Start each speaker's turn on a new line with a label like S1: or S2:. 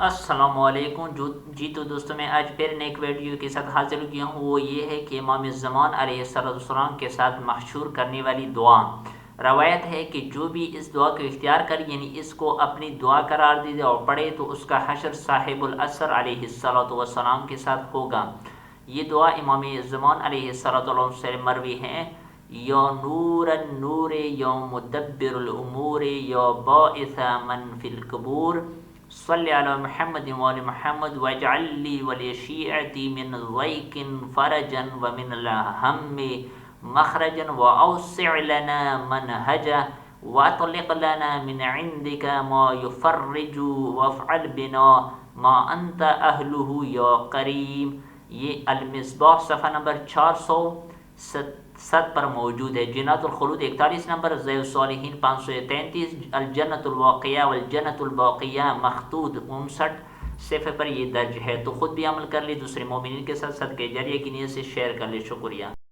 S1: السلام علیکم جی تو دوستوں میں آج پھر نیک ویڈیو کے ساتھ حاضر کیا ہوں. وہ یہ ہے کہ امام زمان علیہ السلام کے ساتھ محشور کرنے والی دعا. روایت ہے کہ جو بھی اس دعا کو اختیار کر یعنی اس کو اپنی دعا قرار دے اور پڑھے تو اس کا حشر صاحب العصر علیہ السلام کے ساتھ ہوگا. یہ دعا امام زمان علیہ السلام سے مروی ہے. یا نور النور یا مدبر الامور یا باعث من فی القبور صلی علی محمد وعلی محمد واجعل لی ولی شیعتی من ضیق فرجا ومن الہم مخرجا واوسع لنا منہجا واطلق لنا من عندك ما يفرج وافعل بنا ما انت اہلہ یا کریم. یہ المصباح صفحہ نمبر 407 پر موجود ہے. جنات الخلود 41 نمبر، ضیاء الصالحین 533، الجنت الواقعہ والجنت الباقیہ مخطوط 59 صفحے پر یہ درج ہے. تو خود بھی عمل کر لی، دوسرے مومنین کے ساتھ صدقہ جاریہ کی نیت سے شیئر کر لے. شکریہ.